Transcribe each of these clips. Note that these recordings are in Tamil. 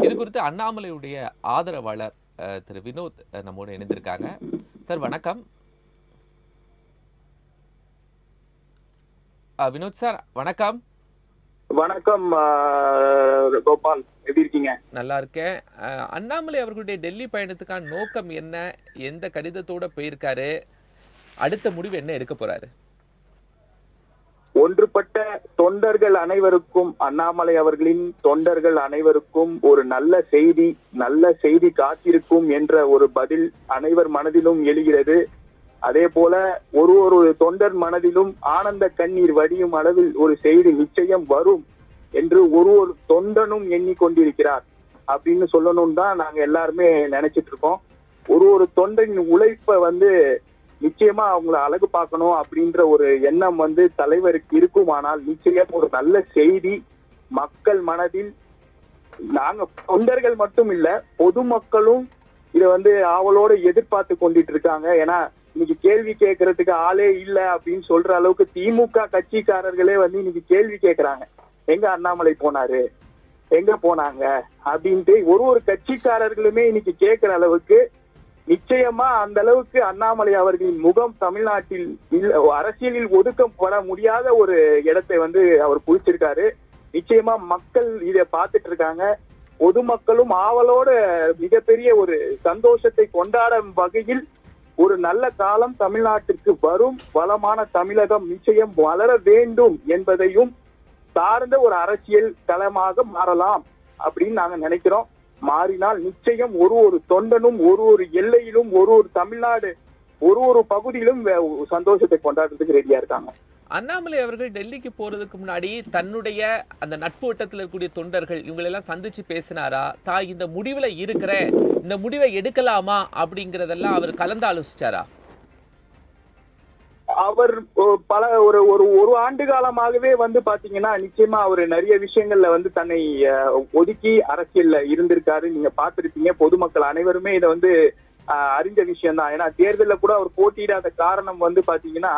இது குறித்து அண்ணாமலையுடைய ஆதரவாளர் திரு வினோத் நம்மோடு இணைந்திருக்காங்க. சார் வணக்கம். வினோத் சார் வணக்கம். வணக்கம் கோபால், எப்படி இருக்கீங்க? நல்லா இருக்கேன். அண்ணாமலை அவர்களுடைய டெல்லி பயணத்துக்கான நோக்கம் என்ன? எந்த கடிதத்தோட போயிருக்காரு? அடுத்த முடிவு என்ன எடுக்க போறாரு? ஒன்றுபட்ட தொண்டர்கள் அனைவருக்கும், அண்ணாமலை அவர்களின் தொண்டர்கள் அனைவருக்கும் ஒரு நல்ல செய்தி காத்திருக்கும் என்ற ஒரு பதில் அனைவர் மனதிலும் எழுகிறது. அதே போல ஒரு தொண்டர் மனதிலும் ஆனந்த கண்ணீர் வடியும் அளவில் ஒரு செய்தி நிச்சயம் வரும் என்று ஒரு தொண்டனும் எண்ணிக்கொண்டிருக்கிறார் அப்படின்னு சொல்லணும் தான் நாங்க எல்லாருமே நினைச்சிட்டு இருக்கோம். ஒரு தொண்டனின் உழைப்பை நிச்சயமா அவங்கள அழகு பார்க்கணும் அப்படின்ற ஒரு எண்ணம் தலைவருக்கு இருக்குமானால் நிச்சயம் ஒரு நல்ல செய்தி மக்கள் மனதில், நாங்க தொண்டர்கள் மட்டும் இல்ல பொதுமக்களும் இதை ஆவலோட எதிர்பார்த்து கொண்டுட்டு இருக்காங்க. ஏன்னா இன்னைக்கு கேள்வி கேட்கறதுக்கு ஆளே இல்ல அப்படின்னு சொல்ற அளவுக்கு திமுக கட்சிக்காரர்களே இன்னைக்கு கேள்வி கேட்கறாங்க. எங்க அண்ணாமலை போனாரு, எங்க போனாங்க அப்படின்ட்டு ஒரு கட்சிக்காரர்களுமே இன்னைக்கு கேட்கிற அளவுக்கு நிச்சயமா அந்த அளவுக்கு அண்ணாமலை அவர்களின் முகம் தமிழ்நாட்டில் அரசியலில் ஒதுக்கப்பட முடியாத ஒரு இடத்தை அவர் புடிச்சிருக்காரு. நிச்சயமா மக்கள் இதை பார்த்துட்டு இருக்காங்க. பொதுமக்களும் ஆவலோட மிகப்பெரிய ஒரு சந்தோஷத்தை கொண்டாடும் வகையில் ஒரு நல்ல காலம் தமிழ்நாட்டிற்கு வரும். வளமான தமிழகம் நிச்சயம் வளர வேண்டும் என்பதையும் சார்ந்த ஒரு அரசியல் களமாக மாறலாம் அப்படின்னு நாங்க நினைக்கிறோம். மாறினால் நிச்சயம் ஒரு தொண்டனும் ஒரு எல்லையிலும் ஒரு தமிழ்நாடு ஒரு பகுதியிலும் சந்தோஷத்தை கொண்டாடுறதுக்கு ரெடியா இருக்காங்க. அண்ணாமலை அவர்கள் டெல்லிக்கு போறதுக்கு முன்னாடி தன்னுடைய அந்த நட்பு வட்டத்தில் இருக்கக்கூடிய தொண்டர்கள் இவங்களெல்லாம் சந்திச்சு பேசினாரா? இந்த முடிவுல இருக்கிறேன், இந்த முடிவை எடுக்கலாமா அப்படிங்கறதெல்லாம் அவர் கலந்து ஆலோசிச்சாரா? அவர் பல ஒரு ஆண்டு காலமாகவே பாத்தீங்கன்னா நிச்சயமா அவர் நிறைய விஷயங்கள்ல தன்னை ஒதுக்கி அரசியல்ல இருந்திருக்காரு. நீங்க பார்த்திருப்பீங்க. பொதுமக்கள் அனைவருமே இதை அறிஞ்ச விஷயம் தான். ஏன்னா தேர்தலில் கூட அவர் போட்டியிடாத காரணம் பாத்தீங்கன்னா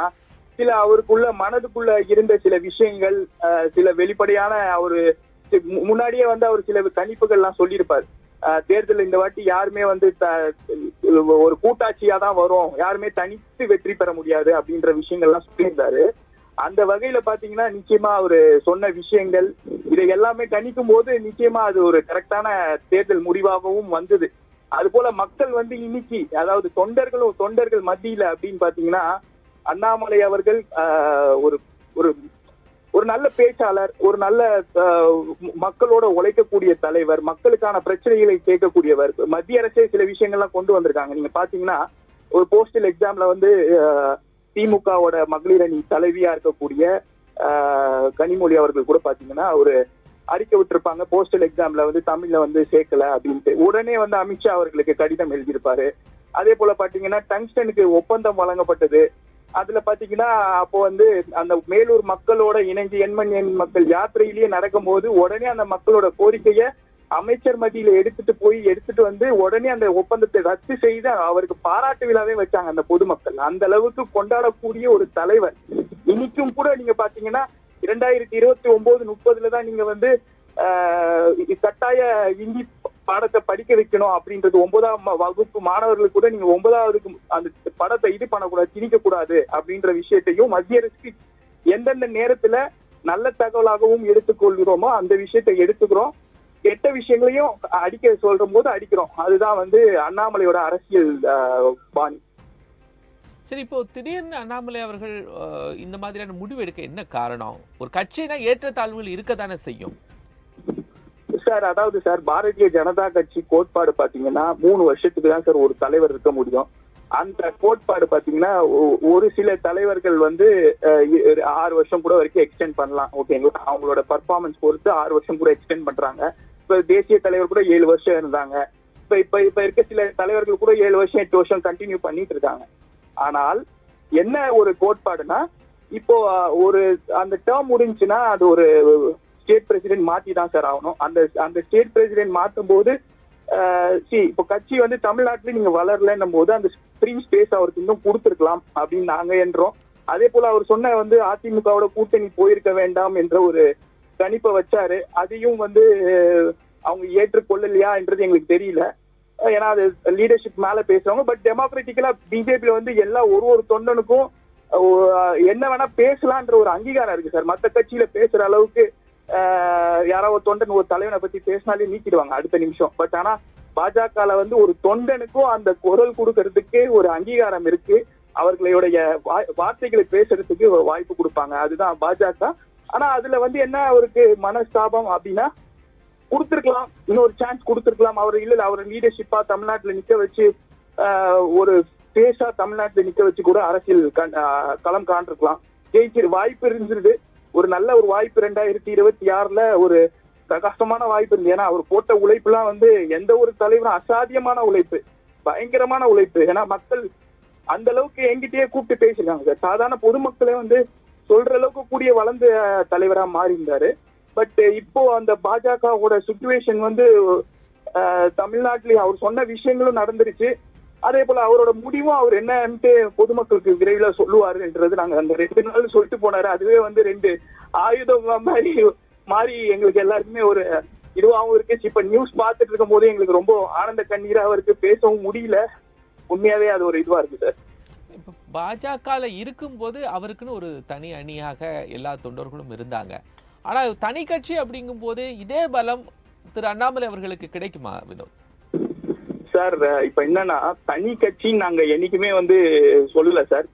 சில அவருக்குள்ள மனதுக்குள்ள இருந்த சில விஷயங்கள், சில வெளிப்படையான அவரு முன்னாடியே அவர் சில கணிப்புகள்லாம் சொல்லியிருப்பாரு. தேர்தல் இந்த வாட்டி யாருமே ஒரு கூட்டாட்சியா தான் வரும், யாருமே தனித்து வெற்றி பெற முடியாது அப்படின்ற விஷயங்கள்லாம் சொல்லியிருந்தாரு. அந்த வகையில பாத்தீங்கன்னா நிச்சயமா அவரு சொன்ன விஷயங்கள் இதை எல்லாமே கணிக்கும் போது நிச்சயமா அது ஒரு கரெக்டான தேர்தல் முடிவாகவும் வந்தது. அது போல மக்கள் இன்னைக்கு அதாவது தொண்டர்கள் மத்தியில அப்படின்னு பாத்தீங்கன்னா அண்ணாமலை அவர்கள் ஒரு நல்ல பேச்சாளர், ஒரு நல்ல மக்களோட உழைக்கக்கூடிய தலைவர், மக்களுக்கான பிரச்சனைகளை கேட்கக்கூடியவர். மத்திய அரசே சில விஷயங்கள்லாம் கொண்டு வந்திருக்காங்க. நீங்க பாத்தீங்கன்னா ஒரு போஸ்டல் எக்ஸாம்ல திமுகவோட மகளிர் அணி தலைவியா இருக்கக்கூடிய கனிமொழி அவர்கள் கூட பாத்தீங்கன்னா ஒரு அறிக்கை விட்டுருப்பாங்க. போஸ்டல் எக்ஸாம்ல தமிழ்ல சேர்க்கல அப்படின்ட்டு உடனே அமித்ஷா அவர்களுக்கு கடிதம் எழுதியிருப்பாரு. அதே போல பாத்தீங்கன்னா டங்ஸ்டனுக்கு ஒப்பந்தம் வழங்கப்பட்டது. அதுல பாத்தீங்கன்னா அப்போ அந்த மேலூர் மக்களோட இணைஞ்சு எண்மண் மக்கள் யாத்திரையிலேயே நடக்கும் போது உடனே அந்த மக்களோட கோரிக்கைய அமைச்சர் மத்தியில எடுத்துட்டு உடனே அந்த ஒப்பந்தத்தை ரத்து செய்து அவருக்கு பாராட்டு விழாவே வச்சாங்க அந்த பொதுமக்கள். அந்த அளவுக்கு கொண்டாடக்கூடிய ஒரு தலைவர். இன்னைக்கும் கூட நீங்க பாத்தீங்கன்னா 2029-30 தான் நீங்க கட்டாய இந்தி பாடத்தை படிக்க வைக்கணும் அப்படின்றது 9ஆம் வகுப்பு மாணவர்களுக்கு கூட நீங்க 9ஆவதுக்கு அந்த படத்தை இது பண்ணக்கூடாது, திணிக்க கூடாது அப்படின்ற விஷயத்தையும் மத்திய அரசுக்கு எந்தெந்த நேரத்துல நல்ல தகவலாகவும் எடுத்துக்கொள்கிறோமோ அந்த விஷயத்தை எடுத்துக்கிறோம். கெட்ட விஷயங்களையும் அடிக்க சொல்ற போது அடிக்கிறோம். அதுதான் அண்ணாமலையோட அரசியல் பாணி. சரி, இப்போ திடீர்னு அண்ணாமலை அவர்கள் இந்த மாதிரியான முடிவு எடுக்க என்ன காரணம்? ஒரு கட்சினா ஏற்றத்தாழ்வுகள் இருக்கத்தானே செய்யும் சார். அதாவது சார், பாரதிய ஜனதா கட்சி கோட்பாடு பாத்தீங்கன்னா 3 வருஷத்துக்கு தான் சார் ஒரு தலைவர் இருக்க முடியும். அந்த கோட்பாடு பாத்தீங்கன்னா ஒரு சில தலைவர்கள் 6 வருஷம் கூட வரைக்கும் எக்ஸ்டெண்ட் பண்ணலாம். ஓகேங்களா? அவங்களோட பர்ஃபார்மன்ஸ் பொறுத்து 6 வருஷம் கூட எக்ஸ்டெண்ட் பண்றாங்க. இப்ப தேசிய தலைவர் கூட 7 வருஷம் இருந்தாங்க. இப்ப இருக்க சில தலைவர்கள் கூட 7 வருஷம் 8 வருஷம் கண்டினியூ பண்ணிட்டு இருக்காங்க. ஆனால் என்ன ஒரு கோட்பாடுனா, இப்போ அந்த டேர்ம் முடிஞ்சுன்னா அது ஒரு ஸ்டேட் பிரசிடென்ட் மாத்தி தான் சார் ஆகணும். அந்த ஸ்டேட் பிரசிடென்ட் மாற்றும் போது இப்போ கட்சி தமிழ்நாட்டில நீங்க வளரலன்னும் போது அந்த ஃப்ரீ ஸ்பேஸ் அவருக்கு இன்னும் கொடுத்துருக்கலாம் அப்படின்னு நாங்க என்றோம். அதே போல அவர் சொன்ன அதிமுகவோட கூட்டணி போயிருக்க வேண்டாம் என்ற ஒரு கணிப்பை வச்சாரு. அதையும் அவங்க ஏற்றுக்கொள்ளலையா என்றது எங்களுக்கு தெரியல. ஏன்னா அது லீடர்ஷிப் மேல பேசுறவங்க. பட் டெமோக்ராட்டிக்கலா பிஜேபியில வந்து எல்லா ஒரு தொண்டனுக்கும் என்ன வேணா பேசலான்ற ஒரு அங்கீகாரம் இருக்கு சார். மத்த கட்சியில பேசுற அளவுக்கு யாராவது ஒரு தொண்டன் ஒரு தலைவனை பத்தி பேசினாலே நீக்கிடுவாங்க அடுத்த நிமிஷம். பட் ஆனா பாஜகல வந்து ஒரு தொண்டனுக்கும் அந்த குரல் கொடுக்கறதுக்கு ஒரு அங்கீகாரம் இருக்கு. அவர்களுடைய வார்த்தைகளை பேசுறதுக்கு வாய்ப்பு கொடுப்பாங்க. அதுதான் பாஜக. ஆனா அதுல வந்து என்ன அவருக்கு மனஸ்தாபம் அப்படின்னா, கொடுத்திருக்கலாம், இன்னொரு சான்ஸ் கொடுத்திருக்கலாம். அவர் இல்ல அவர் லீடர்ஷிப்பா தமிழ்நாட்டுல நிக்க வச்சு ஒரு பேசா தமிழ்நாட்டுல நிக்க வச்சு கூட அரசியல் களம் காண்டிருக்கலாம். ஜெயிச்சிரு வாய்ப்பு இருந்திருது. ஒரு நல்ல ஒரு வாய்ப்பு 2026ல ஒரு பிரகாசமான வாய்ப்பு இருந்தது. ஏன்னா அவர் போட்ட உழைப்புலாம் வந்து எந்த ஒரு தலைவரும் அசாத்தியமான உழைப்பு, பயங்கரமான உழைப்பு. ஏன்னா மக்கள் அந்த அளவுக்கு எங்கிட்டயே கூப்பிட்டு பேசிருக்காங்க சார். சாதாரண பொதுமக்களே வந்து சொல்ற அளவுக்கு கூடிய வளர்ந்த தலைவரா மாறி இருந்தாரு. பட் இப்போ அந்த பாஜகவோட சுச்சுவேஷன் வந்து தமிழ்நாட்டிலேயே அவர் சொன்ன விஷயங்களும் நடந்துருச்சு. அதே போல அவரோட முடிவும் அவர் என்னன்ட்டு பொதுமக்களுக்கு விரைவில் சொல்லுவாருன்றது நாங்க அந்த 2 நாள் சொல்லிட்டு போனாரு. அதுவே வந்து 2 ஆயுதம் மாறி எங்களுக்கு எல்லாருக்குமே ஒரு இதுவாகவும் இருக்கு. இப்ப நியூஸ் பார்த்துட்டு இருக்கும் போது எங்களுக்கு ரொம்ப ஆனந்த கண்ணீரா அவருக்கு பேசவும் முடியல. உண்மையாவே அது ஒரு இதுவா இருக்கு சார். இப்ப பாஜகல இருக்கும்போது அவருக்குன்னு ஒரு தனி அணியாக எல்லா தொண்டர்களும் இருந்தாங்க. ஆனா தனி கட்சி அப்படிங்கும் போது இதே பலம் திரு அண்ணாமலை அவர்களுக்கு கிடைக்குமா வினோத்? சார் இப்ப என்னன்னா, தனி கட்சின்னு நாங்க என்னைக்குமே வந்து சொல்லல சார்.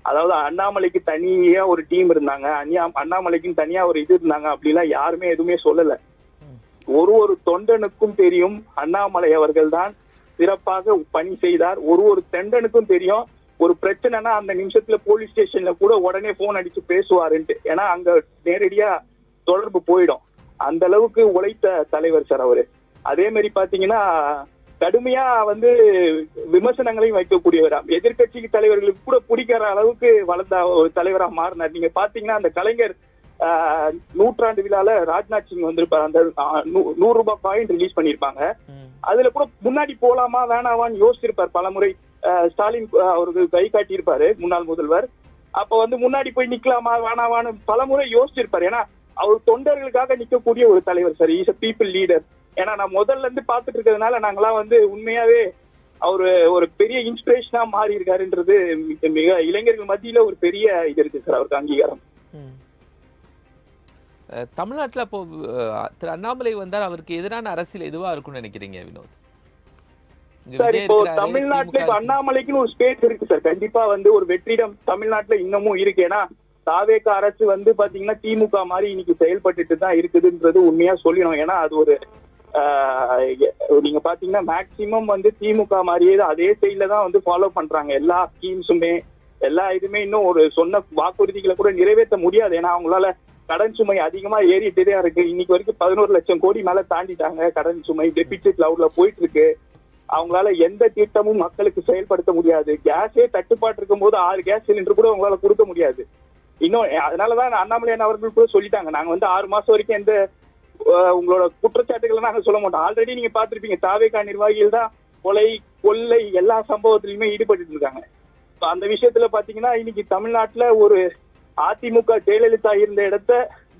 அதாவது அண்ணாமலைக்கு தனியா ஒரு டீம் இருந்தாங்க, அண்ணாமலைக்குன்னு தனியா ஒரு இது இருந்தாங்க அப்படிலாம் யாருமே எதுவுமே சொல்லல. ஒரு தொண்டனுக்கும் தெரியும் அண்ணாமலை அவர்கள் தான் சிறப்பாக பணி செய்தார். ஒரு தொண்டனுக்கும் தெரியும் ஒரு பிரச்சனைனா அந்த நிமிஷத்துல போலீஸ் ஸ்டேஷன்ல கூட உடனே போன் அடிச்சு பேசுவாருன்ட்டு. ஏன்னா அங்க நேரடியா தொடர்பு போயிடும். அந்த அளவுக்கு உழைத்த தலைவர் சார் அவரு. அதே மாதிரி பாத்தீங்கன்னா கடுமையா வந்து விமர்சனங்களையும் வைக்கக்கூடியவரா, எதிர்கட்சி தலைவர்களுக்கு கூட பிடிக்கிற அளவுக்கு வளர்ந்த ஒரு தலைவரா மாறினார். நீங்க பாத்தீங்கன்னா அந்த கலைஞர் 100ஆண்டு விழால ராஜ்நாத் சிங் வந்திருப்பாரு. அந்த 100 ரூபாய் காயின் ரிலீஸ் பண்ணிருப்பாங்க. அதுல கூட முன்னாடி போலாமா வேணாவான்னு யோசிச்சிருப்பார் பலமுறை. ஸ்டாலின் அவருக்கு கை காட்டியிருப்பாரு முன்னாள் முதல்வர். அப்ப வந்து முன்னாடி போய் நிக்கலாமா வேணாவான்னு பலமுறை யோசிச்சிருப்பாரு. ஏன்னா அவர் தொண்டர்களுக்காக நிக்கக்கூடிய ஒரு தலைவர் sir. Is a people leader. ஏன்னா நான் முதல்ல இருந்து பாத்துட்டு இருக்கிறதுனால நாங்களாம் வந்து உண்மையாவே அவரு ஒரு பெரிய இன்ஸ்பிரேஷனா மாறி இருக்காருன்றது மிக இளைஞர்கள் மத்தியில ஒரு பெரிய இது இருக்கு சார் அவருக்கு அங்கீகாரம். தமிழ்நாட்டுல இப்போ திரு அண்ணாமலை வந்தால் அவருக்கு எதிரான அரசியல் எதுவா இருக்கும்னு நினைக்கிறீங்க வினோத்? சார் இப்போ தமிழ்நாட்டுல இப்ப அண்ணாமலைக்குன்னு ஒரு ஸ்பேஸ் இருக்கு சார். கண்டிப்பா வந்து ஒரு வெற்றிடம் தமிழ்நாட்டுல இன்னமும் இருக்கு. ஏன்னா தாவேக அரசு வந்து பாத்தீங்கன்னா திமுக மாதிரி இன்னைக்கு செயல்பட்டு தான் இருக்குதுன்றது உண்மையா சொல்லணும். ஏன்னா அது ஒரு நீங்க பாத்தீங்கன்னா மேக்சிமம் வந்து திமுக மாதிரியே அதே ஸ்டைல தான் வந்து ஃபாலோ பண்றாங்க. எல்லா ஸ்கீம்ஸுமே எல்லா இதுமே இன்னும் ஒரு சொன்ன வாக்குறுதிகளை கூட நிறைவேற்ற முடியாது. ஏன்னா அவங்களால கடன் சுமை அதிகமா ஏறிட்டே இருக்கு. இன்னைக்கு வரைக்கும் 11 லட்சம் கோடி மேல தாண்டிட்டாங்க கடன் சுமை. டெபிசிட் லெவல்ல போயிட்டு இருக்கு. அவங்களால எந்த திட்டமும் மக்களுக்கு செயல்படுத்த முடியாது. கேஸே தட்டுப்பாட்டு இருக்கும் போது 6 கேஸ் சிலிண்டர் கூட அவங்களால கொடுக்க முடியாது. இன்னும் அதனாலதான் அண்ணாமலையான் அவர்கள் கூட சொல்லிட்டாங்க, நாங்க வந்து 6 மாசம் வரைக்கும் எந்த உங்களோட குற்றச்சாட்டுகளை நாங்க சொல்ல மாட்டோம். ஆல்ரெடி நீங்க பாத்திருப்பீங்க தாவேகா நிர்வாகிகள் தான் கொலை கொள்ளை எல்லா சம்பவத்திலுமே ஈடுபட்டு இருக்காங்க. அந்த விஷயத்துல பாத்தீங்கன்னா இன்னைக்கு தமிழ்நாட்டுல ஒரு அதிமுக ஜெயலலிதா இருந்த இடத்த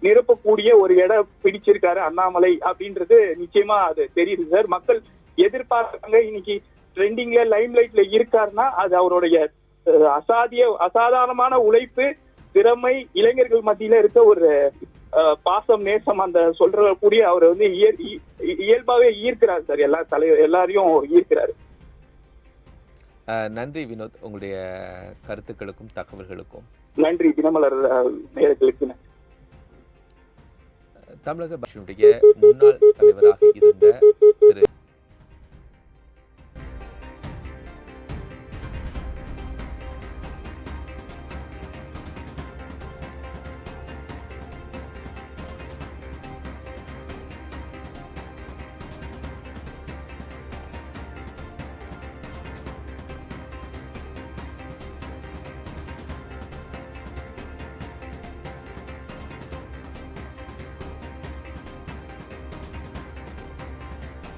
நிரப்பக்கூடிய ஒரு இடம் பிடிச்சிருக்காரு அண்ணாமலை அப்படின்றது நிச்சயமா அது தெரியுது சார். மக்கள் எதிர்பார்க்காங்க. இன்னைக்கு ட்ரெண்டிங்ல லைம் லைட்ல இருக்காருன்னா அது அவருடைய அசாதாரணமான உழைப்பு, திறமை, இளைஞர்கள் மத்தியில இருக்க ஒரு பாசம், நேசம் அந்த சொல்ற கூடிய அவர் வந்து இயல்பாவே ஈர்க்கிறார் சார். எல்லாரையும் ஈர்க்கிறாரு. நன்றி வினோத், உங்களுடைய கருத்துக்களுக்கும் தகவல்களுக்கும் நன்றி. தினமலர் நேயர்களுக்கு நன்றி. தமிழக பாஜகவுடைய முன்னாள் தலைவராக இருந்த